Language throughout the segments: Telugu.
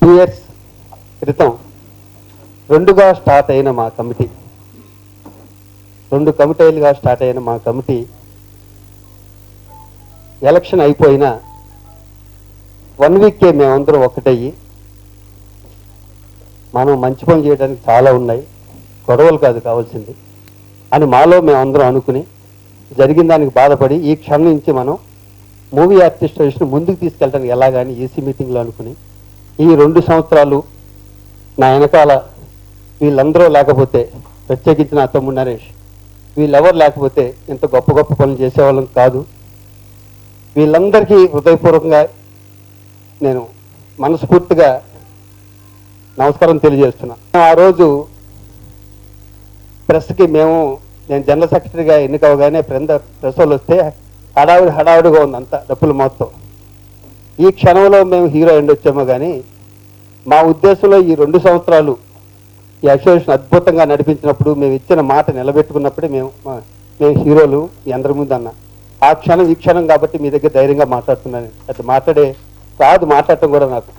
2 years క్రితం రెండుగా స్టార్ట్ అయిన మా కమిటీ, 2 కమిటీలుగా స్టార్ట్ అయిన మా కమిటీ ఎలక్షన్ అయిపోయిన 1 వీక్కే మేమందరం ఒక్కటయ్యి, మనం మంచి పని చేయడానికి చాలా ఉన్నాయి, గొడవలు కాదు కావాల్సింది అని మాలో మేమందరం అనుకుని, జరిగిన దానికి బాధపడి ఈ క్షణం నుంచి మనం మూవీ ఆర్టిస్టేషన్ ముందుకు తీసుకెళ్ళడానికి ఎలాగని ఈసీ మీటింగ్లో అనుకుని, ఈ 2 సంవత్సరాలు నా వెనకాల వీళ్ళందరూ లేకపోతే, ప్రత్యేకించి నా తమ్ముడు నరేష్, వీళ్ళెవరు లేకపోతే ఇంత గొప్ప గొప్ప పనులు చేసేవాళ్ళం కాదు. వీళ్ళందరికీ హృదయపూర్వకంగా నేను మనస్ఫూర్తిగా నమస్కారం తెలియజేస్తున్నా. ఆ రోజు ప్రెస్కి నేను జనరల్ సెక్రటరీగా ఎన్నికవగానే ప్రెస్ వాళ్ళు వస్తే హడావుడిగా ఉంది అంతా, డబ్బులు మొత్తం. ఈ క్షణంలో మేము హీరో ఎండ్ వచ్చామో కానీ మా ఉద్దేశంలో ఈ 2 సంవత్సరాలు ఈ అసోసియేషన్ అద్భుతంగా నడిపించినప్పుడు, మేము ఇచ్చిన మాట నిలబెట్టుకున్నప్పుడే మేము హీరోలు మీ అందరి ముందు అన్న. ఆ క్షణం ఈ క్షణం కాబట్టి మీ దగ్గర ధైర్యంగా మాట్లాడుతున్నాను. అది మాట్లాడటం కూడా నాకు.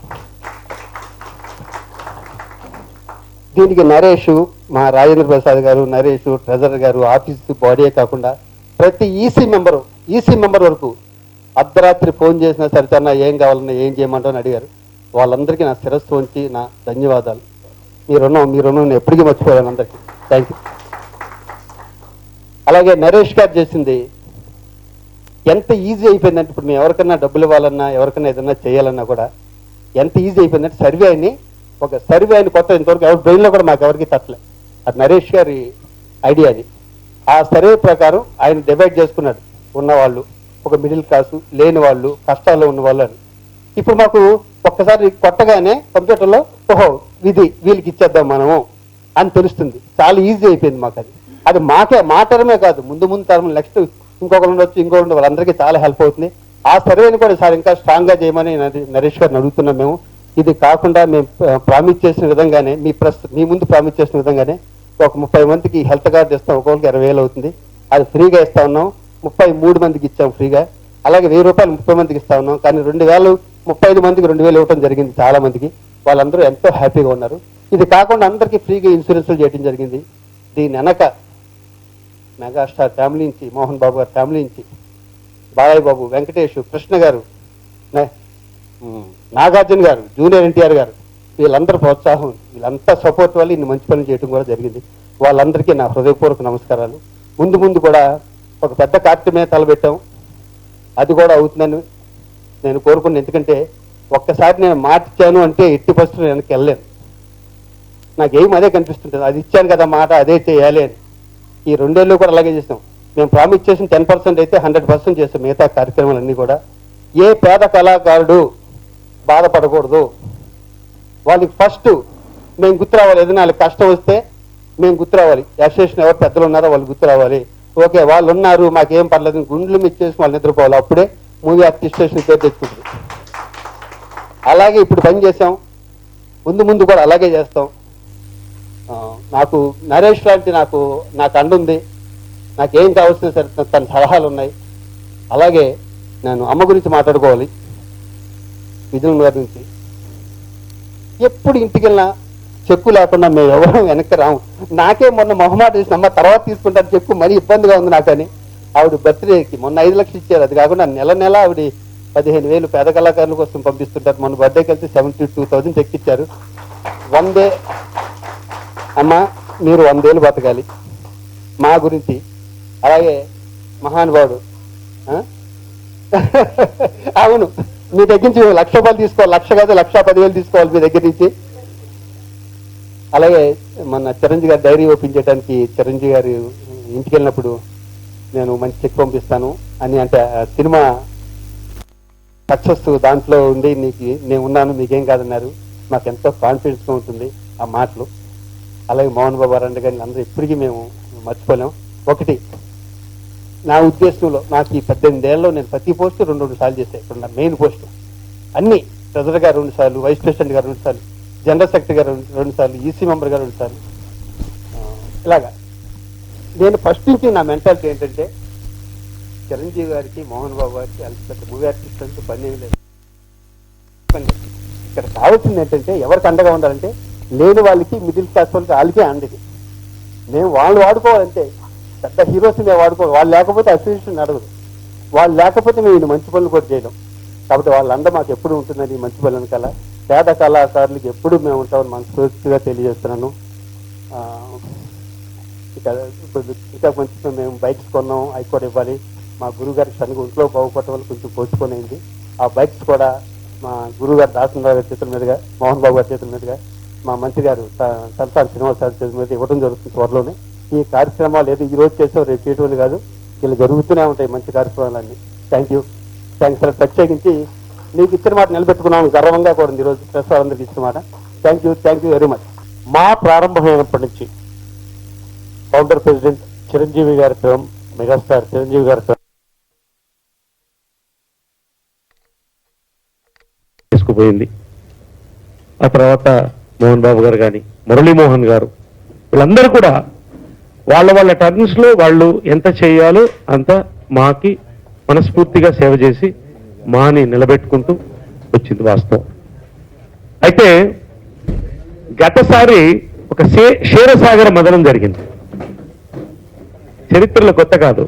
దీనికి నరేష్, మా రాజేంద్ర ప్రసాద్ గారు, నరేష్ ట్రెజరర్ గారు, ఆఫీస్ బాడీయే కాకుండా ప్రతి ఈసీ మెంబర్ వరకు అర్ధరాత్రి ఫోన్ చేసినా సరితన్నా ఏం కావాలన్నా ఏం చేయమంటామని అడిగారు. వాళ్ళందరికీ నా శిరస్సు ఉంచి నా ధన్యవాదాలు. మీ రుణం ఎప్పటికీ మర్చిపోయాను అందరికీ. Thank you. అలాగే నరేష్ గారు చేసింది ఎంత ఈజీ అయిపోయిందంటే, ఇప్పుడు మేము ఎవరికన్నా డబ్బులు ఇవ్వాలన్నా, ఎవరికన్నా ఏదన్నా చేయాలన్నా కూడా ఎంత ఈజీ అయిపోయిందంటే, ఒక సర్వే అని కొత్త ఇంతవరకు ఎవరి బ్రెయిన్లో కూడా మాకు ఎవరికి తట్టలే. అది నరేష్ గారి ఐడియా. అది ఆ సర్వే ప్రకారం ఆయన డివైడ్ చేసుకున్నాడు, ఉన్నవాళ్ళు, ఒక మిడిల్ క్లాసు, లేని వాళ్ళు, కష్టాల్లో ఉన్న వాళ్ళు అని. ఇప్పుడు మాకు ఒక్కసారి కొట్టగానే కంప్యూటర్లో వీళ్ళకి ఇచ్చేద్దాం మనము అని తెలుస్తుంది. చాలా ఈజీ అయిపోయింది మాకు. అది మా తరమే కాదు, ముందు తరం నెక్స్ట్ ఇంకొకరు ఉండొచ్చు, వాళ్ళందరికీ చాలా హెల్ప్ అవుతుంది. ఆ సర్వేని కూడా సార్ ఇంకా స్ట్రాంగ్గా చేయమని నరేష్ గారిని అడుగుతున్నాం మేము. ఇది కాకుండా మేము ప్రామిస్ చేసిన విధంగానే, మీ ముందు ప్రామిస్ చేసిన విధంగానే ఒక 30 మందికి హెల్త్ కార్డు ఇస్తాం. ఒక్కొక్కరికి 20,000 అవుతుంది. అది ఫ్రీగా ఇస్తా ఉన్నాం. 33 మందికి ఇచ్చాం ఫ్రీగా. అలాగే 1000 రూపాయలు 30 మందికి ఇస్తా ఉన్నాం. కానీ 35 మందికి 2,000 ఇవ్వడం జరిగింది చాలా మందికి. వాళ్ళందరూ ఎంతో హ్యాపీగా ఉన్నారు. ఇది కాకుండా అందరికీ ఫ్రీగా ఇన్సూరెన్స్లు చేయడం జరిగింది. దీని వెనక మెగాస్టార్ ఫ్యామిలీ నుంచి, మోహన్ బాబు గారి ఫ్యామిలీ నుంచి, బాలయ్య బాబు, వెంకటేష్, కృష్ణ గారు, నాగార్జున గారు, జూనియర్ ఎన్టీఆర్ గారు, వీళ్ళందరూ ప్రోత్సాహం, వీళ్ళంతా సపోర్ట్ వల్ల ఇన్ని మంచి పనులు చేయడం కూడా జరిగింది. వాళ్ళందరికీ నా హృదయపూర్వక నమస్కారాలు. ముందు కూడా ఒక పెద్ద కార్యక్రమం మీద తలపెట్టాం. అది కూడా అవుతుందని నేను కోరుకున్నాను. ఎందుకంటే ఒక్కసారి నేను మాట ఇచ్చాను అంటే ఎట్టి పరిస్థితులు వెనక్కి వెళ్ళలేను. నాకేం అదే కనిపిస్తుంటుంది, అది ఇచ్చాను కదా మాట, అదే చేయాలి అని. ఈ 2 ఏళ్ళు కూడా అలాగే చేసాం. మేము ప్రామిస్ చేసిన 10% అయితే 100% చేస్తాం. మిగతా కార్యక్రమాలన్నీ కూడా ఏ పేద కళాకారుడు బాధపడకూడదు. వాళ్ళకి ఫస్ట్ మేము గుర్తు రావాలి. ఏదైనా వాళ్ళకి కష్టం వస్తే మేము గుర్తు రావాలి. అసోసియేషన్ ఎవరు పెద్దలు ఉన్నారో వాళ్ళు గుర్తు రావాలి. ఓకే వాళ్ళు ఉన్నారు, మాకేం పర్లేదు, గుండెలు మిచ్చేసి వాళ్ళు నిద్రపోవాలి. అప్పుడే మూవీ ఆర్టిస్టేషన్ పేరు తెచ్చుకుంటుంది. అలాగే ఇప్పుడు పని చేసాం, ముందు కూడా అలాగే చేస్తాం. నాకు నరేష్ లాంటి నాకు అండుంది. నాకేం కావాల్సిన సరే తన సలహాలు ఉన్నాయి. అలాగే నేను అమ్మ గురించి మాట్లాడుకోవాలి. విజయన్ గారి నుంచి ఎప్పుడు ఇంటికి వెళ్ళినా చెక్కు లేకుండా మేము ఎవరు వెనక్కి రాము. నాకే మొన్న మొహమాట చేసిన, అమ్మ తర్వాత తీసుకుంటాను చెక్కు, మరీ ఇబ్బందిగా ఉంది నాకని. ఆవిడ బర్త్డేకి మొన్న 5 లక్షలు ఇచ్చారు. అది కాకుండా నెల ఆవిడ 15,000 పేద కళాకారుల కోసం పంపిస్తుంటారు. మొన్న బర్త్డేకి వెళ్తే 72,000 చెక్ ఇచ్చారు. 100 అమ్మ మీరు 100 ఏళ్ళు బతకాలి మా గురించి. అలాగే మహానుభావుడు, అవును, మీ దగ్గర నుంచి 1,00,000 రూపాయలు తీసుకోవాలి, 1,00,000 కాదు 1,10,000 తీసుకోవాలి మీ దగ్గర నుంచి. అలాగే మన చిరంజీవి గారి డైరీ ఓపెన్ చేయడానికి చిరంజీవి గారి ఇంటికి వెళ్ళినప్పుడు నేను మంచి చెక్ పంపిస్తాను అని, అంటే సినిమా సక్సెస్ దాంట్లో ఉండి నేను ఉన్నాను, మీకేం కాదన్నారు. నాకు ఎంతో కాన్ఫిడెన్స్గా ఉంటుంది ఆ మాటలు. అలాగే మోహన్ బాబు గారు కానీ అందరూ ఇప్పటికీ మేము మర్చిపోలేం. ఒకటి నా ఉద్దేశంలో, నాకు ఈ 18 ఏళ్ళలో నేను ప్రతి పోస్టు 2 సార్లు చేశాను. ఇప్పుడు నా మెయిన్ పోస్టు అన్ని, ట్రెజరర్ గారు 2 సార్లు, వైస్ ప్రెసిడెంట్ గారు 2 సార్లు, జనరల్ సెక్రటరీ గారు 2 సార్లు, ఈసీ మెంబర్ గారు 2 సార్లు. ఇలాగా నేను ఫస్ట్ నుంచి నా మెంటాలిటీ ఏంటంటే, చిరంజీవి గారికి, మోహన్ బాబు గారికి, పెద్ద మూవీ ఆర్టిస్ట్ అంటూ పని ఏమి లేదు. ఇక్కడ కావాల్సింది ఏంటంటే ఎవరికి అండగా ఉండాలంటే లేని వాళ్ళకి, మిడిల్ క్లాస్ వాళ్ళకి, వాళ్ళకే అండది. మేము వాళ్ళు వాడుకోవాలంటే పెద్ద హీరోస్ మేము వాడుకోవాలి. వాళ్ళు లేకపోతే అసోసియేషన్ నడవదు. వాళ్ళు లేకపోతే మేము ఇన్ని మంచి పనులు కూడా చేయడం. కాబట్టి వాళ్ళందరూ మాకు ఎప్పుడు ఉంటుందని ఈ మంచి పనుల కల్లా పేద కళాకారులకి ఎప్పుడు మేము ఉంటామని మనస్ఫూర్తిగా తెలియజేస్తున్నాను. ఇప్పుడు ఇంకా కొంచెం మేము బైక్స్ కొన్నాం, అవి కూడా ఇవ్వాలి. మా గురుగారి శనుగు ఒంట్లో బాగుపడటం వల్ల కొంచెం పోస్ట్పోన్ అయింది. ఆ బైక్స్ కూడా మా గురుగారు దాసనరావు గారి చేతుల మీదుగా, మోహన్ బాబు గారి చేతుల మీదుగా, మా మంత్రి గారు తలసాని శ్రీనివాస్ గారి చేతుల మీద ఇవ్వడం జరుగుతుంది త్వరలోనే. ఈ కార్యక్రమాలు ఏదో ఈ రోజు చేసాం రేపు చేయటం కాదు, ఇలా జరుగుతూనే ఉంటాయి మంచి కార్యక్రమాలన్నీ. Thanks sir. ప్రత్యేకించి నీకు ఇచ్చిన మాట నిలబెట్టుకున్నాను, గర్వంగా కూడా ఉంది ఈరోజు ప్రెస్ వాళ్ళందరికీ ఇచ్చిన మాట. Thank you very much. మా ప్రారంభమైనప్పటి నుంచి ఫౌండర్ ప్రెసిడెంట్ చిరంజీవి గారి ఫిల్మ్, మెగాస్టార్ చిరంజీవి గారి ఫిల్మ్ తీసుకుపోయింది. ఆ తర్వాత మోహన్ బాబు గారు కానీ, మురళీమోహన్ గారు, వీళ్ళందరూ కూడా వాళ్ళ టర్న్స్ లో వాళ్ళు ఎంత చేయాలో అంత మాకి మనస్ఫూర్తిగా సేవ చేసి మాని నిలబెట్టుకుంటూ వచ్చింది వాస్తవం. అయితే గతసారి ఒక క్షీరసాగర మదనం జరిగింది. చరిత్రలో కొత్త కాదు.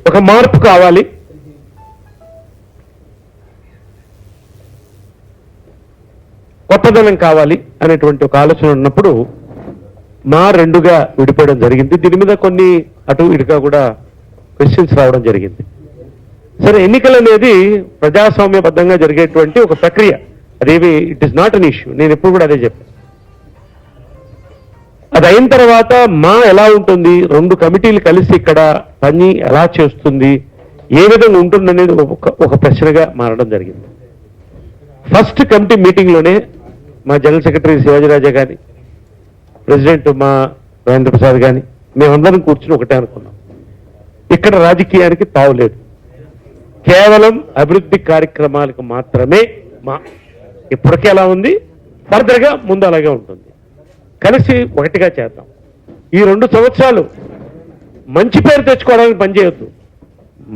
ఒక మార్పు కావాలి, కొత్తదనం కావాలి అనేటువంటి ఒక ఆలోచన ఉన్నప్పుడు మా రెండుగా విడిపోవడం జరిగింది. దీని మీద కొన్ని అటు ఇటుగా కూడా క్వశ్చన్స్ రావడం జరిగింది. సరే, ఎన్నికలు అనేది ప్రజాస్వామ్యబద్ధంగా జరిగేటువంటి ఒక ప్రక్రియ. అదేవి it is not an issue. నేను ఎప్పుడు కూడా అదే చెప్పాను. అది అయిన తర్వాత మా ఎలా ఉంటుంది, రెండు కమిటీలు కలిసి ఇక్కడ పని ఎలా చేస్తుంది, ఏ విధంగా ఉంటుంది అనేది ఒక ప్రశ్నగా మారడం జరిగింది. ఫస్ట్ కమిటీ మీటింగ్ లోనే మా జనరల్ సెక్రటరీ శివాజీరాజా కానీ, ప్రెసిడెంట్ మా రాజేంద్ర ప్రసాద్ కానీ, మేమందరం కూర్చుని ఒకటే అనుకున్నాం, ఇక్కడ రాజకీయానికి తావులేదు, కేవలం అభివృద్ధి కార్యక్రమాలకు మాత్రమే మా ఇప్పటికే ఎలా ఉంది, ఫర్దర్గా ముందు అలాగే ఉంటుంది. కలిసి ఒకటిగా చేద్దాం. ఈ 2 సంవత్సరాలు మంచి పేరు తెచ్చుకోవడానికి పనిచేయొద్దు,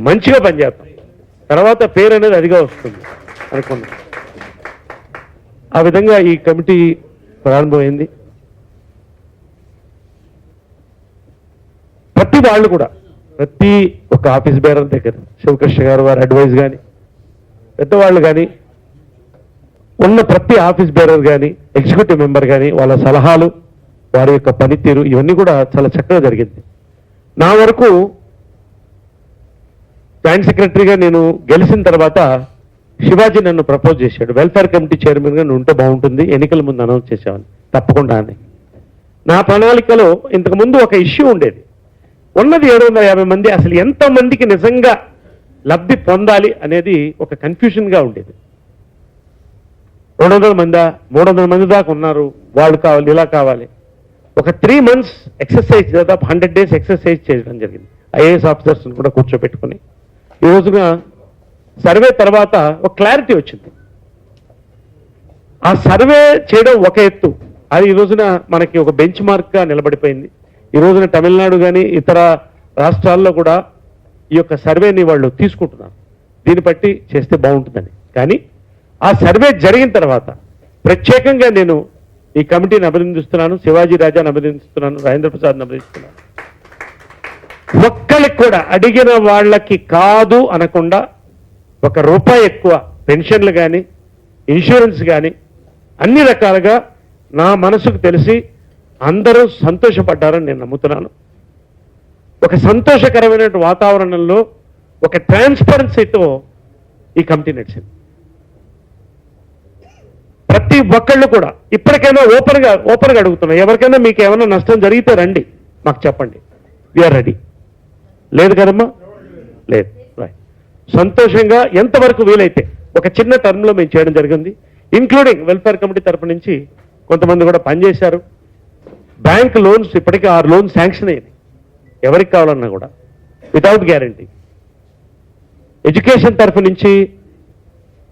మంచిగా పనిచేద్దాం, తర్వాత పేరు అనేది అదిగా వస్తుంది అనుకున్నాం. ఆ విధంగా ఈ కమిటీ ప్రారంభమైంది. ప్రతి వాళ్ళు కూడా, ప్రతి ఒక ఆఫీస్ బేరర్ దగ్గర శివకృష్ణ గారు వారి అడ్వైజ్ కానీ, పెద్దవాళ్ళు కానీ, ఉన్న ప్రతి ఆఫీస్ బేరర్ కానీ, ఎగ్జిక్యూటివ్ మెంబర్ కానీ, వాళ్ళ సలహాలు, వారి యొక్క పనితీరు, ఇవన్నీ కూడా చాలా చక్కగా జరిగింది. నా వరకు జాయింట్ సెక్రటరీగా నేను గెలిచిన తర్వాత శివాజీ నన్ను ప్రపోజ్ చేశాడు, వెల్ఫేర్ కమిటీ చైర్మన్గా నువ్వు ఉంటే బాగుంటుంది, ఎన్నికల ముందు అనౌన్స్ చేసేవాడిని. తప్పకుండా అని నా ప్రణాళికలో ఇంతకుముందు ఒక ఇష్యూ ఉండేది. ఉన్నది 750 మంది, అసలు ఎంతమందికి నిజంగా లబ్ధి పొందాలి అనేది ఒక కన్ఫ్యూజన్గా ఉండేది. 200 మందా, 300 మంది దాకా ఉన్నారు, వాళ్ళు కావాలి, ఇలా కావాలి. ఒక 3 months ఎక్సర్సైజ్, దాదాపు 100 days ఎక్సర్సైజ్ చేయడం జరిగింది. ఐఏఎస్ ఆఫీసర్స్ కూడా కూర్చోబెట్టుకుని ఈ రోజున సర్వే తర్వాత ఒక క్లారిటీ వచ్చింది. ఆ సర్వే చేయడం ఒక ఎత్తు, అది ఈ రోజున మనకి ఒక బెంచ్ మార్క్గా నిలబడిపోయింది. ఈ రోజున తమిళనాడు కానీ ఇతర రాష్ట్రాల్లో కూడా ఈ యొక్క సర్వేని వాళ్ళు తీసుకుంటున్నారు, దీన్ని బట్టి చేస్తే బాగుంటుందని. కానీ ఆ సర్వే జరిగిన తర్వాత ప్రత్యేకంగా నేను ఈ కమిటీని అభినందిస్తున్నాను, శివాజీ రాజాని అభినందిస్తున్నాను, రాజేంద్ర ప్రసాద్ని అభినందిస్తున్నాను. ఒక్కరికి కూడా అడిగిన వాళ్ళకి కాదు అనకుండా ₹1 ఎక్కువ పెన్షన్లు కానీ, ఇన్సూరెన్స్ కానీ, అన్ని రకాలుగా నా మనసుకు తెలిసి అందరూ సంతోషపడ్డారని నేను నమ్ముతున్నాను. ఒక సంతోషకరమైన వాతావరణంలో ఒక ట్రాన్స్పరెన్సీతో ఈ కమిటీ నడిచింది. ప్రతి ఒక్కళ్ళు కూడా ఇప్పటికైనా ఓపెన్గా అడుగుతున్నాం, ఎవరికైనా మీకు ఏమైనా నష్టం జరిగితే రండి, మాకు చెప్పండి, వీఆర్ రెడీ. లేదు కదమ్మా? లేదు. సంతోషంగా ఎంతవరకు వీలైతే ఒక చిన్న టర్మ్లో మేము చేయడం జరిగింది. ఇంక్లూడింగ్ వెల్ఫేర్ కమిటీ తరపు నుంచి కొంతమంది కూడా పనిచేశారు. బ్యాంక్ లోన్స్ ఇప్పటికీ 6 లోన్స్ శాంక్షన్ అయ్యింది, ఎవరికి కావాలన్నా కూడా వితౌట్ గ్యారంటీ. ఎడ్యుకేషన్ తరఫు నుంచి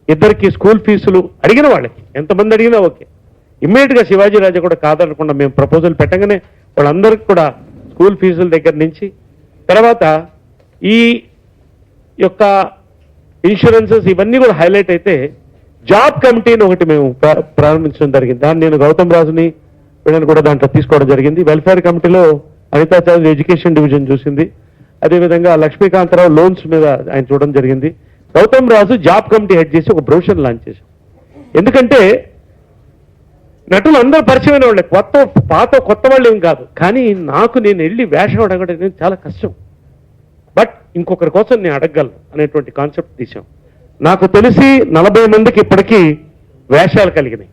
2 స్కూల్ ఫీజులు అడిగిన వాళ్ళకి ఎంతమంది అడిగినా ఓకే, ఇమ్మీడియట్గా శివాజీ రాజా కూడా కాదనకుండా మేము ప్రపోజల్ పెట్టగానే వాళ్ళందరికీ కూడా స్కూల్ ఫీజుల దగ్గర నుంచి, తర్వాత ఈ యొక్క ఇన్సూరెన్సెస్ ఇవన్నీ కూడా హైలైట్ అయితే జాబ్ కమిటీని ఒకటి మేము ప్రారంభించడం జరిగింది. దాన్ని నేను గౌతమ్ రాజుని వీళ్ళని కూడా దాంట్లో తీసుకోవడం జరిగింది. వెల్ఫేర్ కమిటీలో అనితా చౌదరి ఎడ్యుకేషన్ డివిజన్ చూసింది. అదేవిధంగా లక్ష్మీకాంతరావు లోన్స్ మీద ఆయన చూడడం జరిగింది. గౌతమ్ రాజు జాబ్ కమిటీ హెడ్ చేసి ఒక బ్రోషర్ లాంచ్ చేశాం. ఎందుకంటే నటులు అందరూ పరిచయమైన వాళ్ళే, కొత్త వాళ్ళు ఏం కాదు. కానీ నేను వెళ్ళి వేషం అడగడం చాలా కష్టం. బట్ ఇంకొకరి కోసం నేను అడగగలను అనేటువంటి కాన్సెప్ట్ తీసాం. నాకు తెలిసి 40 మందికి ఇప్పటికీ వేషాలు కలిగినాయి.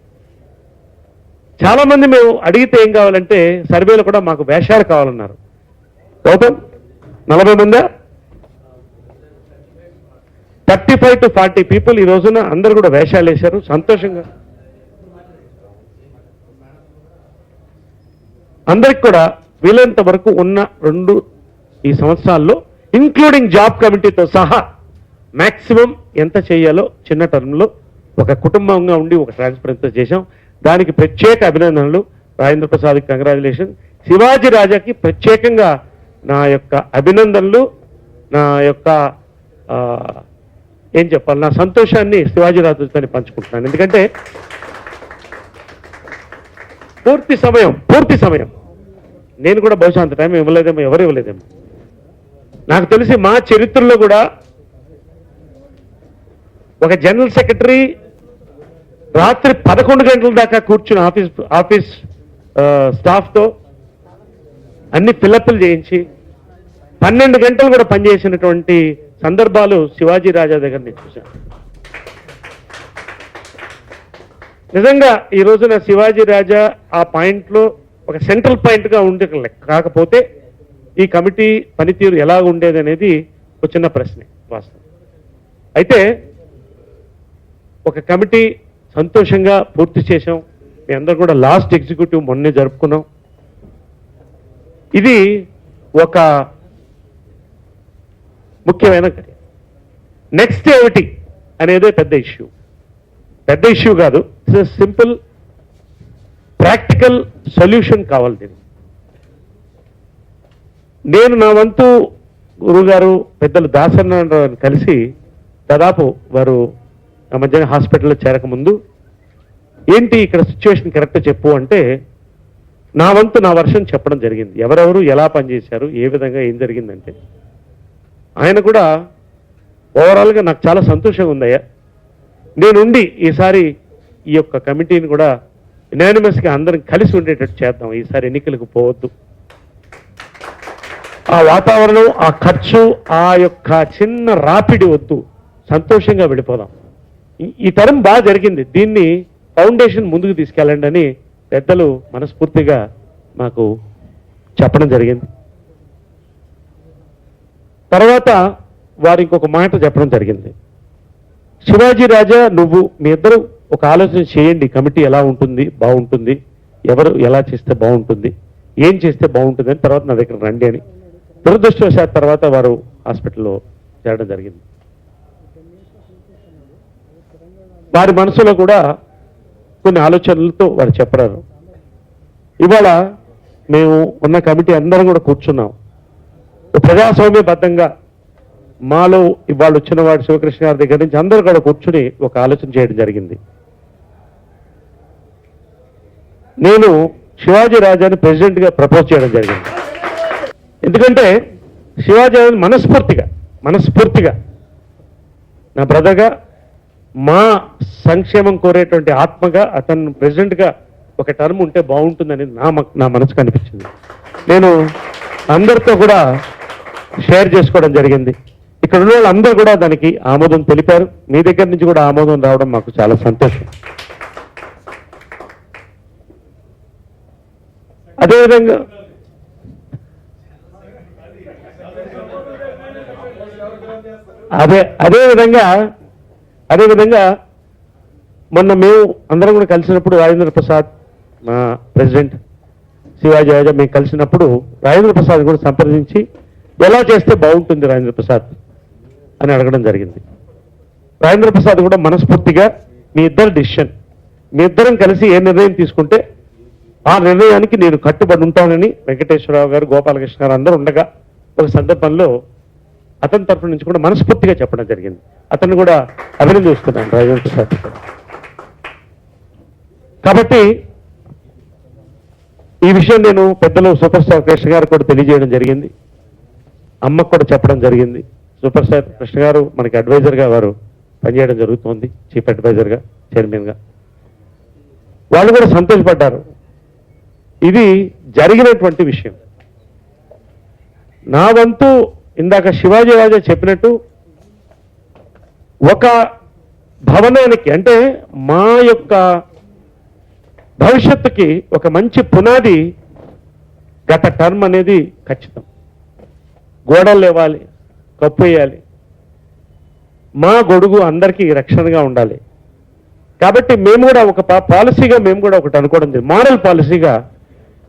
చాలా మంది మేము అడిగితే ఏం కావాలంటే సర్వేలో కూడా మాకు వేషాలు కావాలన్నారు. గౌతమ్ 40 మందా? 35 to 40 పీపుల్ ఈ రోజున అందరూ కూడా వేషాలు వేశారు. సంతోషంగా అందరికి కూడా వీలైనంత వరకు ఉన్న 2 ఈ సంవత్సరాల్లో ఇంక్లూడింగ్ జాబ్ కమిటీతో సహా మాక్సిమం ఎంత చేయాలో చిన్న టర్మ్లో ఒక కుటుంబంగా ఉండి ఒక ట్రాన్స్పరెన్సీ చేశాం. దానికి ప్రత్యేక అభినందనలు. రాజేంద్ర ప్రసాద్కి కంగ్రాచులేషన్. శివాజీ రాజాకి ప్రత్యేకంగా నా యొక్క అభినందనలు. నా యొక్క ఏం చెప్పాలి, నా సంతోషాన్ని శివాజీ రాజుతో పంచుకుంటున్నాను. ఎందుకంటే పూర్తి సమయం నేను కూడా బహుశా అంత టైం ఇవ్వలేదేమో, ఎవరు ఇవ్వలేదేమో. నాకు తెలిసి మా చరిత్రలో కూడా ఒక జనరల్ సెక్రటరీ రాత్రి 11 గంటల దాకా కూర్చుని ఆఫీస్ స్టాఫ్తో అన్ని ఫిలప్లు చేయించి 12 గంటలు కూడా పనిచేసినటువంటి సందర్భాలు శివాజీ రాజా దగ్గర నేను చూశాను. నిజంగా ఈ రోజున శివాజీ రాజా ఆ పాయింట్లో ఒక సెంట్రల్ పాయింట్గా ఉండే కాకపోతే ఈ కమిటీ పనితీరు ఎలా ఉండేది అనేది ఒక చిన్న ప్రశ్నే వాస్తవం. అయితే ఒక కమిటీ సంతోషంగా పూర్తి చేశాం. మీ అందరూ కూడా లాస్ట్ ఎగ్జిక్యూటివ్ మొన్నే జరుపుకున్నాం. ఇది ఒక ముఖ్యమైన నెక్స్ట్ ఏమిటి అనేదే పెద్ద ఇష్యూ కాదు. ఇట్స్ సింపుల్ ప్రాక్టికల్ సొల్యూషన్ కావాలి దీనికి. నేను నా వంతు గురుగారు పెద్దలు దాసనారాయణ కలిసి దాదాపు వారు ఆ మధ్యాహ్నం హాస్పిటల్లో చేరకముందు ఏంటి ఇక్కడ సిచ్యువేషన్ కరెక్ట్ చెప్పు అంటే నా వంతు నా వర్షన్ చెప్పడం జరిగింది. ఎవరెవరు ఎలా పనిచేశారు, ఏ విధంగా ఏం జరిగిందంటే ఆయన కూడా ఓవరాల్గా నాకు చాలా సంతోషంగా ఉందయ్యా, నేనుండి ఈసారి ఈ యొక్క కమిటీని కూడా యునానిమస్గా అందరం కలిసి ఉండేటట్టు చేద్దాం, ఈసారి ఎన్నికలకు పోవద్దు, ఆ వాతావరణం, ఆ ఖర్చు, ఆ యొక్క చిన్న రాపిడి వద్దు, సంతోషంగా వెళ్ళిపోదాం. ఈ తరం బాగా జరిగింది, దీన్ని ఫౌండేషన్ ముందుకు తీసుకెళ్ళండి అని పెద్దలు మనస్ఫూర్తిగా మాకు చెప్పడం జరిగింది. తర్వాత వారు ఇంకొక మాట చెప్పడం జరిగింది, శివాజీ రాజా నువ్వు మీ ఇద్దరు ఒక ఆలోచన చేయండి, కమిటీ ఎలా ఉంటుంది, బాగుంటుంది, ఎవరు ఎలా చేస్తే బాగుంటుంది, ఏం చేస్తే బాగుంటుంది అని తర్వాత నా దగ్గర రండి అని. దురదృష్టవశాత్ తర్వాత వారు హాస్పిటల్లో చేరడం జరిగింది. వారి మనసులో కూడా కొన్ని ఆలోచనలతో వారు చెప్పారు. ఇవాళ మేము ఉన్న కమిటీ అందరం కూడా కూర్చున్నాం, ప్రజాస్వామ్యబద్ధంగా మాలో ఇవాళ వచ్చిన వాడు శివకృష్ణ గారి దగ్గర నుంచి అందరూ కూడా కూర్చుని ఒక ఆలోచన చేయడం జరిగింది. నేను శివాజీ రాజాని ప్రెసిడెంట్గా ప్రపోజ్ చేయడం జరిగింది. ఎందుకంటే శివాజీ రాజు మనస్ఫూర్తిగా నా బ్రదర్గా, మా సంక్షేమం కోరేటువంటి ఆత్మగా అతను ప్రెసిడెంట్గా ఒక టర్మ్ ఉంటే బాగుంటుందని నా మనసుకు అనిపించింది. నేను అందరితో కూడా షేర్ చేసుకోవడం జరిగింది. ఇక్కడ ఉన్న వాళ్ళందరూ కూడా దానికి ఆమోదం తెలిపారు. మీ దగ్గర నుంచి కూడా ఆమోదం రావడం మాకు చాలా సంతోషం. అదేవిధంగా అదేవిధంగా మొన్న మేము అందరం కూడా కలిసినప్పుడు రాజేంద్ర ప్రసాద్ మా ప్రెసిడెంట్, శివాజీ రాజా మేము కలిసినప్పుడు రాజేంద్ర ప్రసాద్ కూడా సంప్రదించి ఎలా చేస్తే బాగుంటుంది రాజేంద్ర ప్రసాద్ అని అడగడం జరిగింది. రాజేంద్ర ప్రసాద్ కూడా మనస్ఫూర్తిగా మీ ఇద్దరు డిసిషన్, మీ ఇద్దరం కలిసి ఏ నిర్ణయం తీసుకుంటే ఆ నిర్ణయానికి నేను కట్టుబడి ఉంటానని వెంకటేశ్వరరావు గారు, గోపాలకృష్ణ గారు అందరూ ఉండగా ఒక సందర్భంలో అతని తరఫు నుంచి కూడా మనస్ఫూర్తిగా చెప్పడం జరిగింది. అతన్ని కూడా అభినందిస్తున్నాను రాజేంద్ర ప్రసాద్. కాబట్టి ఈ విషయం నేను పెద్దలు సూపర్ స్టార్ కృష్ణ గారు కూడా తెలియజేయడం జరిగింది, అమ్మకు కూడా చెప్పడం జరిగింది. సూపర్ స్టార్ కృష్ణ గారు మనకి అడ్వైజర్గా వారు పనిచేయడం జరుగుతోంది, చీఫ్ అడ్వైజర్గా, చైర్మన్గా. వాళ్ళు కూడా సంతోషపడ్డారు. ఇది జరిగినటువంటి విషయం. నా వంతు ఇందాక శివాజీ రాజా చెప్పినట్టు ఒక భవనానికి అంటే మా యొక్క భవిష్యత్తుకి ఒక మంచి పునాది గత టర్మ్ అనేది ఖచ్చితం. గోడలు లేవాలి, కప్పు వేయాలి, మా గొడుగు అందరికీ రక్షణగా ఉండాలి. కాబట్టి మేము కూడా ఒక పాలసీగా మేము కూడా ఒకటి అనుకోవడం జరిగింది, మోరల్ పాలసీగా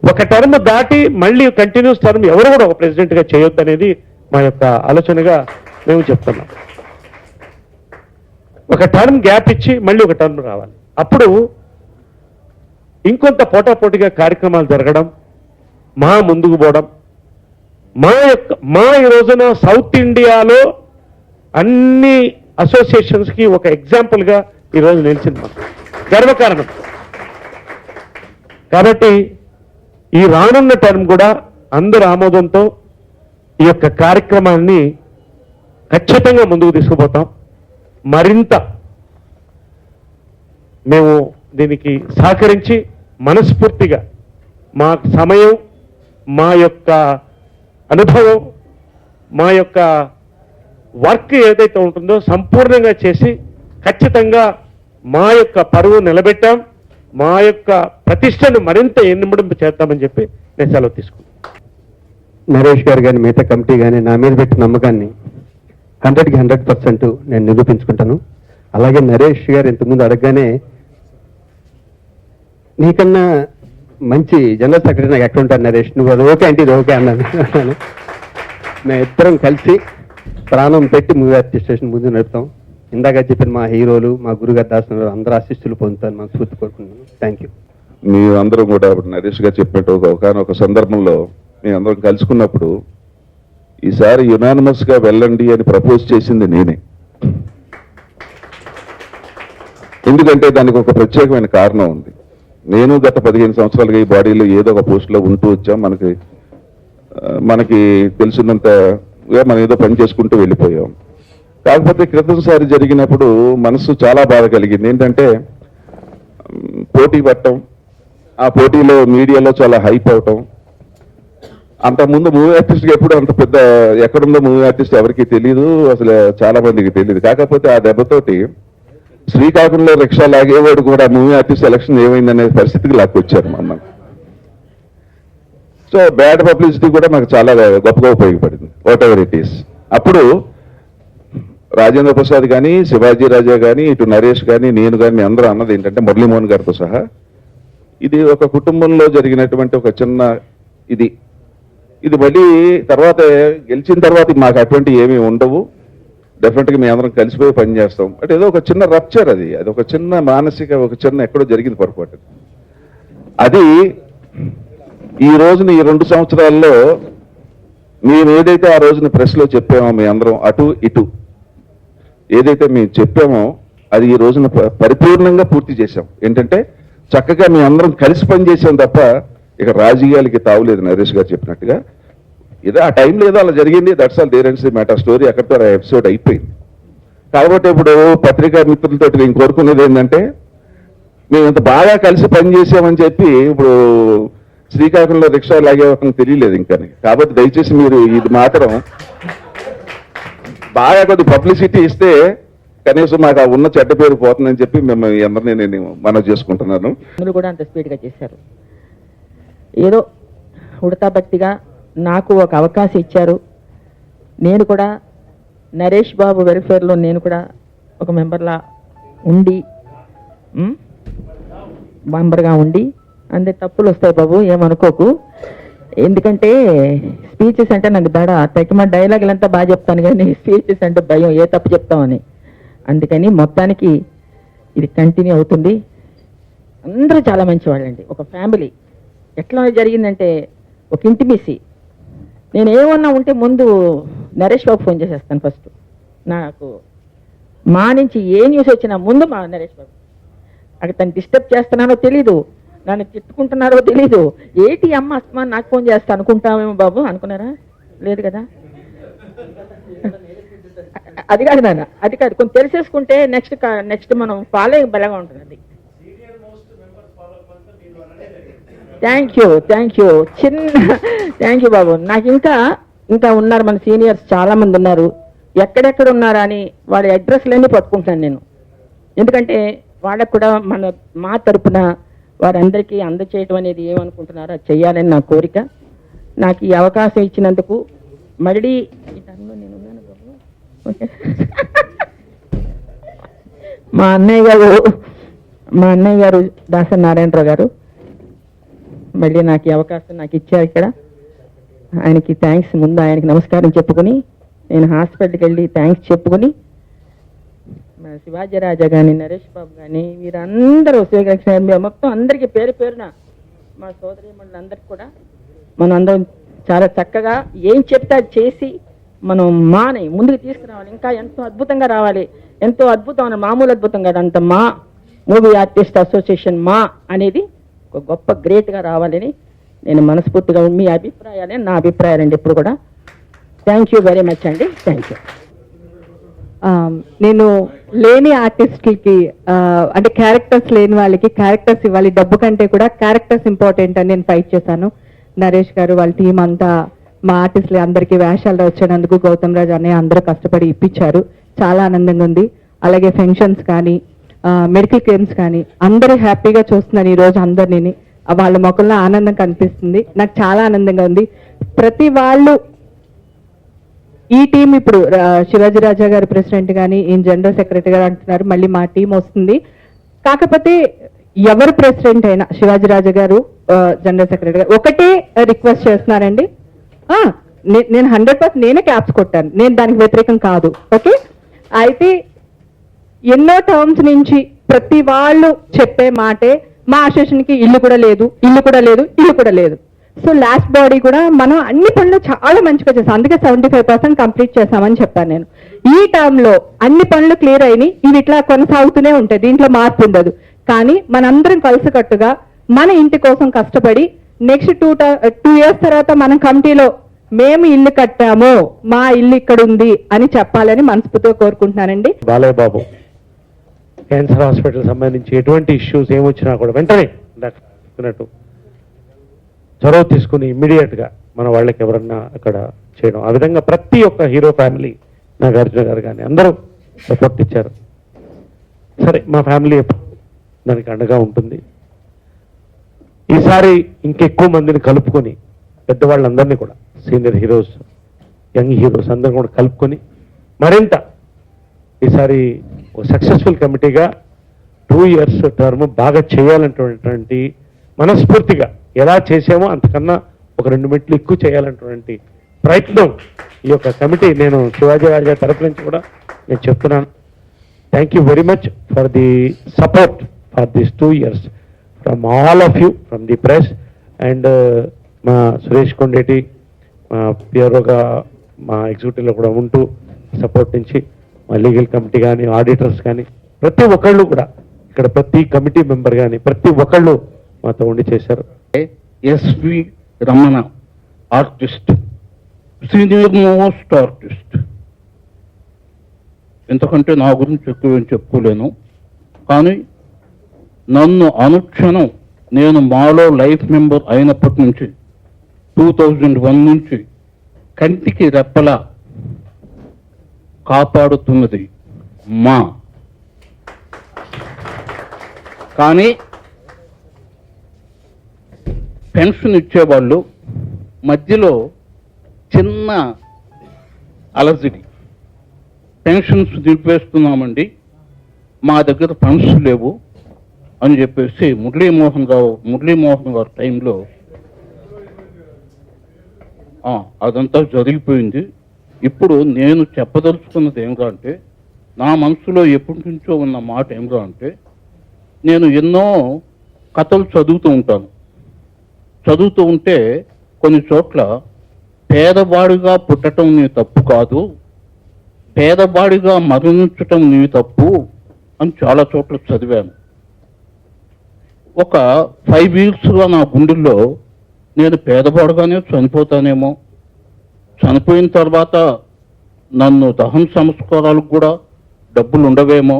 ఒక టర్మ్ దాటి మళ్ళీ కంటిన్యూస్ టర్మ్ ఎవరు కూడా ఒక ప్రెసిడెంట్గా చేయొద్దు అనేది మా యొక్క ఆలోచనగా మేము చెప్తున్నాం. ఒక టర్మ్ గ్యాప్ ఇచ్చి మళ్ళీ ఒక టర్మ్ రావాలి. అప్పుడు ఇంకొంత పోటాపోటీగా కార్యక్రమాలు జరగడం, మా ముందుకు పోవడం, మా ఈ రోజున సౌత్ ఇండియాలో అన్ని అసోసియేషన్స్కి ఒక ఎగ్జాంపుల్గా ఈరోజు నిలిచింది, మాకు గర్వకారణం. కాబట్టి ఈ రానున్న టర్మ్ కూడా అందరి ఆమోదంతో ఈ యొక్క కార్యక్రమాన్ని ఖచ్చితంగా ముందుకు తీసుకుపోతాం. మరింత మేము దీనికి సహకరించి మనస్ఫూర్తిగా మా సమయం, మా యొక్క అనుభవం, మా యొక్క వర్క్ ఏదైతే ఉంటుందో సంపూర్ణంగా చేసి ఖచ్చితంగా మా యొక్క పరువు నిలబెట్టాం, మా యొక్క ప్రతిష్టను మరింత ఎన్నింపు చేద్దామని చెప్పి నేను సెలవు తీసుకున్నాను. నరేష్ గారు కానీ మిగతా కమిటీ కానీ నా మీద పెట్టిన నమ్మకాన్ని 100కి 100% నేను నిరూపించుకుంటాను. అలాగే నరేష్ గారు ఇంతకుముందు అడగగానే నీకన్నా మంచి జనరల్ సెక్రటరీ నాకు ఎక్కడ ఉంటాను నరేష్, నువ్వు అది ఓకే అంటే ఇది ఓకే అన్నాను. మేము ఇద్దరం కలిసి ప్రాణం పెట్టి మూవీ అడ్మినిస్ట్రేషన్ ముందు నడుపుతాం. ఇందాక చెప్పిన మా హీరోలు, మా గురుగారు దాసిన అందరూ ఆశీస్సులు పొందుతాను, మాకు స్ఫూర్తి కోరుకుంటున్నాను. Thank you. మీ అందరం కూడా నరేష్ గారు చెప్పినట్టు ఒకనొక సందర్భంలో మీ అందరం కలుసుకున్నప్పుడు ఈసారి యునానిమస్ గా వెళ్ళండి అని ప్రపోజ్ చేసింది నేనే. ఎందుకంటే దానికి ఒక ప్రత్యేకమైన కారణం ఉంది. నేను గత 15 సంవత్సరాలుగా ఈ బాడీలో ఏదో ఒక పోస్ట్లో ఉంటూ వచ్చాం. మనకి తెలిసినంతగా మనం ఏదో పని చేసుకుంటూ వెళ్ళిపోయాం. కాకపోతే క్రితంసారి జరిగినప్పుడు మనసు చాలా బాధ కలిగింది. ఏంటంటే పోటీ పట్టడం, ఆ పోటీలో మీడియాలో చాలా హైప్ అవటం. అంతకుముందు మూవీ ఆర్టిస్ట్కి ఎప్పుడు అంత పెద్ద ఎక్కడుందో మూవీ ఆర్టిస్ట్ ఎవరికి తెలియదు, అసలు చాలా మందికి తెలియదు. కాకపోతే ఆ దెబ్బతోటి శ్రీకాకుళంలో రిక్షా లాగేవాడు కూడా మూవీ ఆర్టిస్ట్ సెలక్షన్ ఏమైందనే పరిస్థితికి లాక్కొచ్చారు మమ్మల్ని. సో బ్యాడ్ పబ్లిసిటీ కూడా మాకు చాలా గొప్పగా ఉపయోగపడింది, వాట్ ఎవర్ ఇట్ ఈస్. అప్పుడు రాజేంద్ర ప్రసాద్ కానీ, శివాజీ రాజా కానీ, ఇటు నరేష్ కానీ, నేను కానీ అందరూ అన్నది ఏంటంటే మురళీమోహన్ గారితో సహా ఇది ఒక కుటుంబంలో జరిగినటువంటి ఒక చిన్న ఇది మళ్ళీ తర్వాత గెలిచిన తర్వాత మాకు అటువంటి ఏమీ ఉండవు, డెఫినెట్గా మేము అందరం కలిసిపోయి పనిచేస్తాం. బట్ ఏదో ఒక చిన్న రప్చర్, అది ఒక చిన్న మానసిక ఒక చిన్న ఎక్కడో జరిగింది పొరపాటు. అది ఈ రోజున ఈ 2 సంవత్సరాల్లో మేము ఏదైతే ఆ రోజున ప్రెస్లో చెప్పామో మీ అందరం అటు ఇటు ఏదైతే మేము చెప్పామో అది ఈ రోజున పరిపూర్ణంగా పూర్తి చేశాం. ఏంటంటే చక్కగా మీ అందరం కలిసి పనిచేసాం తప్ప ఇక రాజకీయాలకి తావులేదు. నరేష్ గారు చెప్పినట్టుగా ఏదో ఆ టైంలో ఏదో అలా జరిగింది, that's all there and see matter. Story అక్కడితో ఆ ఎపిసోడ్ అయిపోయింది. కాబట్టి ఇప్పుడు పత్రికా మిత్రులతో నేను కోరుకునేది ఏంటంటే మేము ఇంత బాగా కలిసి పనిచేసామని చెప్పి ఇప్పుడు శ్రీకాకుళంలో రిక్షా లాగేవటం తెలియలేదు ఇంకా. కాబట్టి దయచేసి మీరు ఇది మాత్రం బాగా కొద్ది పబ్లిసిటీ ఇస్తే కనీసం మాకు ఆ ఉన్న చెడ్డ పేరు పోతుందని చెప్పి మిమ్మల్ని అందరినీ నేను మనవి చేసుకుంటున్నాను. కూడా అంత స్పీడ్గా చేశారు. ఏదో ఉడతాబట్టిగా నాకు ఒక అవకాశం ఇచ్చారు. నేను కూడా నరేష్ బాబు వెల్ఫేర్లో నేను కూడా ఒక మెంబర్గా ఉండి అంతే తప్పులు వస్తాయి బాబు, ఏమనుకోకు. ఎందుకంటే స్పీచెస్ అంటే నాకు తగిన డైలాగులంతా బాగా చెప్తాను, కానీ స్పీచెస్ అంటే భయం, ఏ తప్పు చెప్తామని. అందుకని మొత్తానికి ఇది కంటిన్యూ అవుతుంది. అందరూ చాలా మంచి వాళ్ళండి, ఒక ఫ్యామిలీ. ఎట్లా జరిగిందంటే ఒక ఇంటిమేసీ. నేను ఏమన్నా ఉంటే ముందు నరేష్ బాబు ఫోన్ చేసేస్తాను ఫస్ట్. నాకు మా నుంచి ఏ న్యూస్ వచ్చినా ముందు మా నరేష్ బాబు. అక్కడ తను డిస్టర్బ్ చేస్తున్నానో తెలీదు, నన్ను తిట్టుకుంటున్నారో తెలీదు. ఏంటి అమ్మ అస్తమా నాకు ఫోన్ చేస్తా అనుకుంటామేమో బాబు, అనుకున్నారా? లేదు కదా. అది కాదు నాన్న, అది కాదు, కొంచెం తెలిసేసుకుంటే నెక్స్ట్ మనం ఫాలో బలంగా ఉంటుంది. అది థ్యాంక్ యూ థ్యాంక్ యూ బాబు. నాకు ఇంకా ఉన్నారు మన సీనియర్స్ చాలా మంది ఉన్నారు. ఎక్కడెక్కడ ఉన్నారా అని వాళ్ళ అడ్రస్లన్నీ పట్టుకుంటాను నేను. ఎందుకంటే వాళ్ళకు కూడా మా తరపున వారందరికీ అందచేయటం అనేది ఏమనుకుంటున్నారో అది చెయ్యాలని నా కోరిక. నాకు ఈ అవకాశం ఇచ్చినందుకు మళ్ళీ ఈ టైంలో నేను ఉన్నాను బాబు. ఓకే. మా అన్నయ్య గారు దాసరి నారాయణరావు గారు మళ్ళీ నాకు ఈ అవకాశం నాకు ఇచ్చారు ఇక్కడ. ఆయనకి థ్యాంక్స్. ముందు ఆయనకి నమస్కారం చెప్పుకుని నేను హాస్పిటల్కి వెళ్ళి థ్యాంక్స్ చెప్పుకుని మన శివాజీ రాజా కానీ, నరేష్ బాబు కానీ, వీరందరూ శ్రీకృష్ణ మొత్తం అందరికీ పేరు పేరున మా సోదరి మండలందరికీ కూడా మనం అందరం చాలా చక్కగా ఏం చెప్తే అది చేసి మనం మాని ముందుకు తీసుకురావాలి. ఇంకా ఎంతో అద్భుతంగా రావాలి. ఎంతో అద్భుతం, మామూలు అద్భుతం కాదు, అంత మా మూవీ ఆర్టిస్ట్ అసోసియేషన్ మా అనేది ఒక గొప్ప గ్రేట్గా రావాలని నేను మనస్ఫూర్తిగా, మీ అభిప్రాయాలే నా అభిప్రాయాలండి ఇప్పుడు కూడా. థ్యాంక్ యూ వెరీ మచ్ అండి. Thank you. నేను లేని ఆర్టిస్టులకి అంటే క్యారెక్టర్స్ లేని వాళ్ళకి క్యారెక్టర్స్ ఇవ్వాలి, డబ్బు కంటే కూడా క్యారెక్టర్స్ ఇంపార్టెంట్ అని నేను ఫైట్ చేశాను. నరేష్ గారు వాళ్ళ టీం అంతా మా ఆర్టిస్టులు అందరికీ వేషాలు వచ్చినందుకు గౌతమ్ రాజ్ అన్నయ్య అందరూ కష్టపడి ఇప్పించారు. చాలా ఆనందంగా ఉంది. అలాగే ఫంక్షన్స్ కానీ మెడికల్ క్లెయిమ్స్ కానీ అందరూ హ్యాపీగా చూస్తున్నాను ఈరోజు. అందరినీ వాళ్ళ మొక్కల్లో ఆనందం కనిపిస్తుంది. నాకు చాలా ఆనందంగా ఉంది. ప్రతి వాళ్ళు ఈ టీం ఇప్పుడు శివాజీ రాజా గారు ప్రెసిడెంట్ కానీ ఈయన జనరల్ సెక్రటరీ గారు అంటున్నారు, మళ్ళీ మా టీం వస్తుంది. కాకపోతే ఎవరు ప్రెసిడెంట్ అయినా శివాజీ రాజా గారు జనరల్ సెక్రటరీ గారు ఒకటే రిక్వెస్ట్ చేస్తున్నారండి. నేను 100% నేనే క్యాప్స్ కొట్టాను, నేను దానికి వ్యతిరేకం కాదు. ఓకే, అయితే ఎన్నో టర్మ్స్ నుంచి ప్రతి వాళ్ళు చెప్పే మాటే మా అసోసియేషన్కి ఇల్లు కూడా లేదు, ఇల్లు కూడా లేదు, ఇల్లు కూడా లేదు. సో లాస్ట్ బాడీ కూడా మనం అన్ని పనులు చాలా మంచిగా చేసాం, అందుకే 75% కంప్లీట్ చేసామని చెప్పాను నేను. ఈ టర్మ్ లో అన్ని పనులు క్లియర్ అయినాయి. ఇవి ఇట్లా కొనసాగుతూనే ఉంటాయి, దీంట్లో మార్పు ఉండదు. కానీ మనందరం కలిసికట్టుగా మన ఇంటి కోసం కష్టపడి నెక్స్ట్ 2 years తర్వాత మనం కమిటీలో మేము ఇల్లు కట్టాము, మా ఇల్లు ఇక్కడ ఉంది అని చెప్పాలని మనస్ఫూర్తిగా కోరుకుంటున్నానండి. బాలయ్య బాబు క్యాన్సర్ హాస్పిటల్ సంబంధించి ఎటువంటి ఇష్యూస్ ఏమొచ్చినా కూడా వెంటనే చెప్పినట్టు చొరవ తీసుకుని ఇమ్మీడియట్గా మన వాళ్ళకి ఎవరన్నా అక్కడ చేయడం. ఆ విధంగా ప్రతి ఒక్క హీరో ఫ్యామిలీ, నాగార్జున గారు కానీ అందరూ సపోర్ట్ ఇచ్చారు. సరే, మా ఫ్యామిలీ దానికి అండగా ఉంటుంది. ఈసారి ఇంకెక్కువ మందిని కలుపుకొని పెద్దవాళ్ళందరినీ కూడా, సీనియర్ హీరోస్, యంగ్ హీరోస్ అందరినీ కూడా కలుపుకొని మరింత ఈసారి ఒక సక్సెస్ఫుల్ కమిటీగా 2 years టర్మ్ బాగా చేయాలనేటువంటి మనస్ఫూర్తిగా ఎలా చేసామో అంతకన్నా ఒక 2 మెట్లు ఎక్కువ చేయాలనేటువంటి ప్రయత్నం ఈ యొక్క కమిటీ, నేను శివాజీ రాజా తరఫు నుంచి కూడా నేను చెప్తున్నాను. Thank you very much for the support for this 2 years from all of you, from the press and మా సురేష్ కొండేటి, మా పిఆర్ఓగా మా ఎగ్జిక్యూటివ్లో కూడా ఉంటూ సపోర్ట్ నుంచి మా లీగల్ కమిటీ కానీ, ఆడిటర్స్ కానీ, ప్రతి ఒక్కళ్ళు కూడా ఇక్కడ ప్రతి కమిటీ మెంబర్ కానీ ప్రతి ఒక్కళ్ళు మాతో ఉండి చేశారు. SV Ramana artist, senior most artist. ఎందుకంటే నా గురించి ఎక్కువ ఏం చెప్పుకోలేను, కానీ నన్ను అనుక్షణం నేను మాలో లైఫ్ మెంబర్ అయినప్పటి నుంచి 2001 నుంచి కంటికి రెప్పలా కాపాడుతున్నది మా. కానీ పెన్షన్ ఇచ్చేవాళ్ళు మధ్యలో చిన్న అలజడి, పెన్షన్స్ నిలిపేస్తున్నామండి, మా దగ్గర ఫండ్స్ లేవు అని చెప్పేసి మురళీమోహన్ గారు టైంలో అదంతా జరిగిపోయింది. ఇప్పుడు నేను చెప్పదలుచుకున్నది ఏమిరా అంటే, నా మనసులో ఎప్పటి నుంచో ఉన్న మాట ఏమిరా అంటే, నేను ఎన్నో కథలు చదువుతూ ఉంటే కొన్ని చోట్ల పేదవాడిగా పుట్టడం నీ తప్పు కాదు, పేదవాడిగా మరణించటం నీ తప్పు అని చాలా చోట్ల చదివాను. ఒక 5 వీక్స్గా నా గుండెల్లో నేను పేదవాడుగానే చనిపోతానేమో, చనిపోయిన తర్వాత నన్ను దహన సంస్కారాలకు కూడా డబ్బులు ఉండవేమో,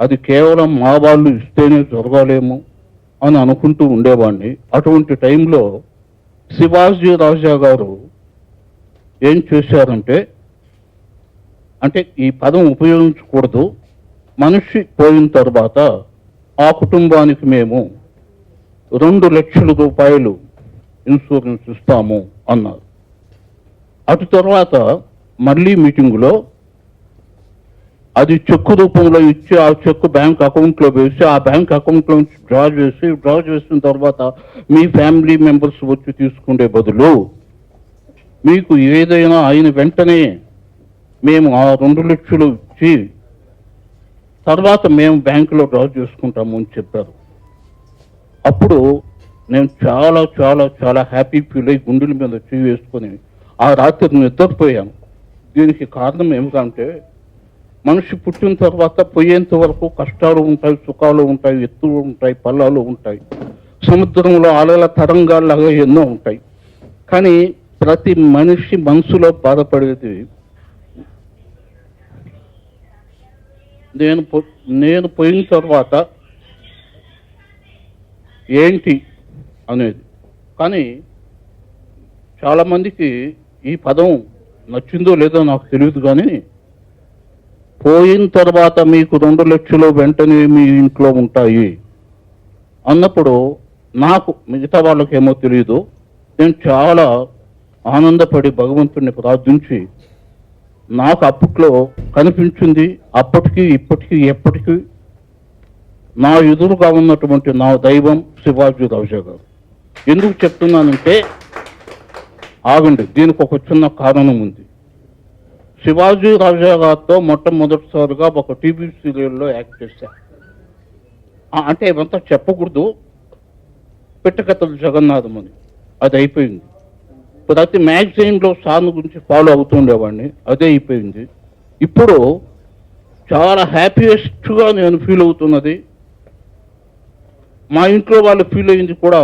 అది కేవలం మా వాళ్ళు ఇస్తేనే జరగాలేమో అని అనుకుంటూ ఉండేవాడిని. అటువంటి టైంలో శివాజీ రాజా గారు ఏం చేశారంటే, అంటే ఈ పదం ఉపయోగించకూడదు, మనిషి పోయిన తర్వాత ఆ కుటుంబానికి మేము 2 లక్షల రూపాయలు ఇన్సూరెన్స్ ఇస్తాము అన్నారు. అటు తర్వాత మళ్ళీ మీటింగులో అది చెక్కు రూపంలో ఇచ్చి ఆ చెక్కు బ్యాంక్ అకౌంట్లో వేసి ఆ బ్యాంక్ అకౌంట్లో నుంచి డ్రా చేసిన తర్వాత మీ ఫ్యామిలీ మెంబర్స్ వచ్చి తీసుకునే బదులు మీకు ఏదైనా అయిన వెంటనే మేము ఆ 2 లక్షలు ఇచ్చి తర్వాత మేము బ్యాంకులో డ్రా చేసుకుంటాము అని చెప్పారు. అప్పుడు నేను చాలా చాలా చాలా హ్యాపీ ఫీల్ అయ్యి గుండెల మీద చెయ్యి వేసుకొని ఆ రాత్రి నిద్రపోయాను. దీనికి కారణం ఏమిటంటే, మనిషి పుట్టిన తర్వాత పోయేంత వరకు కష్టాలు ఉంటాయి, సుఖాలు ఉంటాయి, ఎత్తులు ఉంటాయి, పల్లాలు ఉంటాయి, సముద్రంలో అలల తరంగాల్లాగా ఎన్నో ఉంటాయి. కానీ ప్రతి మనిషి మనసులో బాధపడేది నేను పోయిన తర్వాత ఏంటి అనేది. కానీ చాలామందికి ఈ పదం నచ్చిందో లేదో నాకు తెలియదు, కానీ పోయిన తర్వాత మీకు 2 లక్షలు వెంటనే మీ ఇంట్లో ఉంటాయి అన్నప్పుడు నాకు, మిగతా వాళ్ళకేమో తెలియదు, నేను చాలా ఆనందపడి భగవంతుడిని ప్రార్థించి, నాకు అప్పట్లో కనిపించింది అప్పటికీ ఇప్పటికీ ఎప్పటికీ నా ఎదురుగా ఉన్నటువంటి నా దైవం శివాజీ రాజా గారు. ఎందుకు చెప్తున్నానంటే, ఆగండి, దీనికి ఒక చిన్న కారణం ఉంది. శివాజీ రాజా గారితో మొట్టమొదటిసారిగా ఒక టీవీ సీరియల్లో యాక్ట్ చేశాను. అంటే ఇవంతా చెప్పకూడదు, పిట్టకథలు జగన్నాథం అని, అది అయిపోయింది. ప్రతి మ్యాగజైన్లో సాంగ్ గురించి ఫాలో అవుతుండేవాడిని, అదే అయిపోయింది. ఇప్పుడు చాలా హ్యాపీయెస్ట్గా నేను ఫీల్ అవుతున్నది, మా ఇంట్లో వాళ్ళు ఫీల్ అయింది కూడా.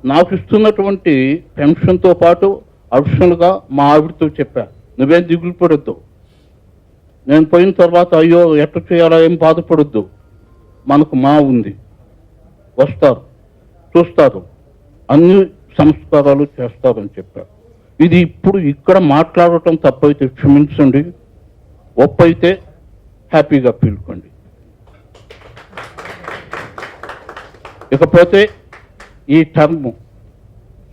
నాకు ఇస్తున్నటువంటి పెన్షన్తో పాటు అడిషనల్గా మా ఆవిడతో చెప్పా, నువ్వేం దిగులు పడొద్దు, నేను పోయిన తర్వాత అయ్యో ఎట్లా చేయాలో ఏం బాధపడొద్దు, మనకు మా ఉంది, వస్తారు, చూస్తారు, అన్ని సంస్కారాలు చేస్తారని చెప్పారు. ఇది ఇప్పుడు ఇక్కడ మాట్లాడటం తప్పైతే క్షమించండి, ఒప్పైతే హ్యాపీగా పీల్చుకోండి. ఇకపోతే ఈ టర్మ్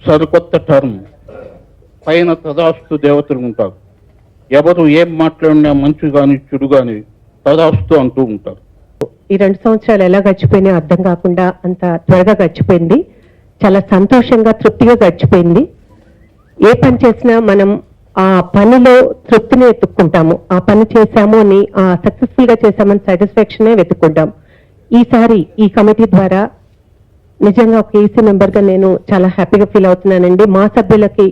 సరికొత్త టర్మ్, పైన తదాస్తు దేవతలు ఉంటారు, ఎవరు ఏం మాట్లాడినా మంచి కానీ చెడు కానీ తదాస్తు అంటూ ఉంటారు. ఈ 2 సంవత్సరాలు ఎలా గడిచిపోయినాయో అర్థం కాకుండా అంత త్వరగా గడిచిపోయింది. చాలా సంతోషంగా, తృప్తిగా గడిచిపోయింది. ఏ పని చేసినా మనం ఆ పనిలో తృప్తిని వెతుక్కుంటాము. ఆ పని చేశాము అని, సక్సెస్ఫుల్ గా చేశామని సాటిస్ఫాక్షనే వెతుక్కుంటాం. ఈసారి ఈ కమిటీ ద్వారా నిజంగా ఒక ఈసీ మెంబర్ గా నేను చాలా హ్యాపీగా ఫీల్ అవుతున్నానండి. మా సభ్యులకి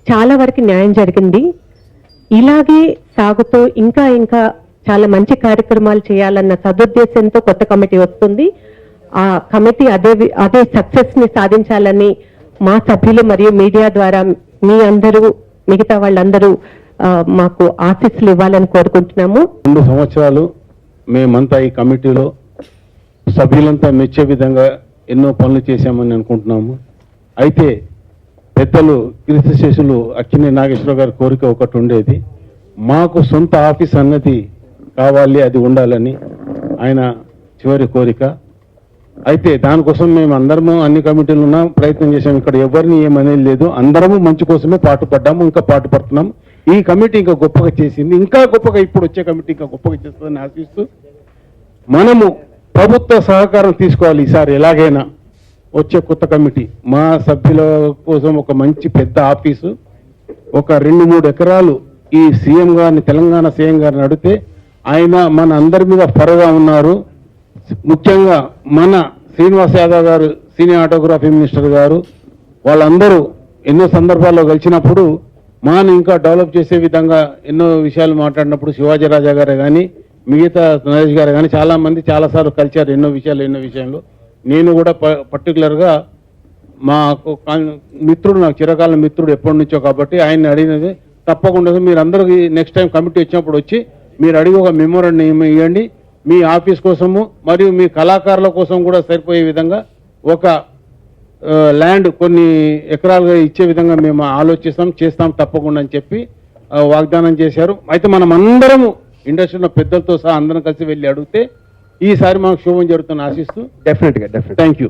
చాలా వరకు న్యాయం జరిగింది. ఇలాగే సాగుతూ ఇంకా ఇంకా చాలా మంచి కార్యక్రమాలు చేయాలన్న సదుద్దేశంతో కొత్త కమిటీ వస్తుంది. ఆ కమిటీ అదే సక్సెస్ ని సాధించాలని మా సభ్యులు మరియు మీడియా ద్వారా మీ అందరూ, మిగతా వాళ్ళందరూ మాకు ఆశీస్సులు ఇవ్వాలని కోరుకుంటున్నాము. 2 సంవత్సరాలు మేమంతా ఈ కమిటీలో సభ్యులంతా మెచ్చే విధంగా ఎన్నో పనులు చేశామని అనుకుంటున్నాము. అయితే పెద్దలు కీర్తిశేషులు అక్కినే నాగేశ్వరరావు గారి కోరిక ఒకటి ఉండేది, మాకు సొంత ఆఫీస్ అన్నది కావాలి, అది ఉండాలని ఆయన చివరి కోరిక. అయితే దానికోసం మేము అందరము అన్ని కమిటీలు ఉన్నాం, ప్రయత్నం చేశాము. ఇక్కడ ఎవరిని ఏమనేది లేదు, అందరము మంచి కోసమే పాటుపడ్డాము, ఇంకా పాటుపడుతున్నాం. ఈ కమిటీ ఇంకా గొప్పగా చేసింది, ఇంకా గొప్పగా ఇప్పుడు వచ్చే కమిటీ ఇంకా గొప్పగా చేస్తుందని ఆశిస్తూ, మనము ప్రభుత్వ సహకారం తీసుకోవాలి ఈసారి ఎలాగైనా. వచ్చే కొత్త కమిటీ మా సభ్యుల కోసం ఒక మంచి పెద్ద ఆఫీసు, ఒక 2-3 ఎకరాలు ఈ సీఎం గారిని, తెలంగాణ సీఎం గారిని అడిగితే ఆయన మన అందరి మీద ఫరగా ఉన్నారు. ముఖ్యంగా మన శ్రీనివాస్ యాదవ్ గారు, సీనియర్ ఆటోగ్రఫీ మినిస్టర్ గారు, వాళ్ళందరూ ఎన్నో సందర్భాల్లో కలిసినప్పుడు మాను ఇంకా డెవలప్ చేసే విధంగా ఎన్నో విషయాలు మాట్లాడినప్పుడు శివాజీ రాజా గారే కానీ, మిగతా నరేష్ గారు కానీ చాలా మంది చాలాసార్లు కలిశారు ఎన్నో విషయాల్లో. నేను కూడా పర్టికులర్గా మిత్రుడు, నాకు చిరకాల మిత్రుడు ఎప్పటి నుంచో కాబట్టి ఆయన అడిగినది తప్పకుండా మీరు అందరికీ నెక్స్ట్ టైం కమిటీ వచ్చినప్పుడు వచ్చి మీరు అడిగి ఒక మెమోరాండం ఇవ్వండి. మీ ఆఫీస్ కోసము మరియు మీ కళాకారుల కోసం కూడా సరిపోయే విధంగా ఒక ల్యాండ్ కొన్ని ఎకరాలుగా ఇచ్చే విధంగా మేము చేస్తాం తప్పకుండా అని చెప్పి వాగ్దానం చేశారు. అయితే మనం అందరము ఇండస్ట్రీలో పెద్దలతో సహా అందరం కలిసి వెళ్ళి అడిగితే ఈసారి మనకు శుభం జరుగుతుందని ఆశిస్తూ డెఫినెట్గా థ్యాంక్ యూ.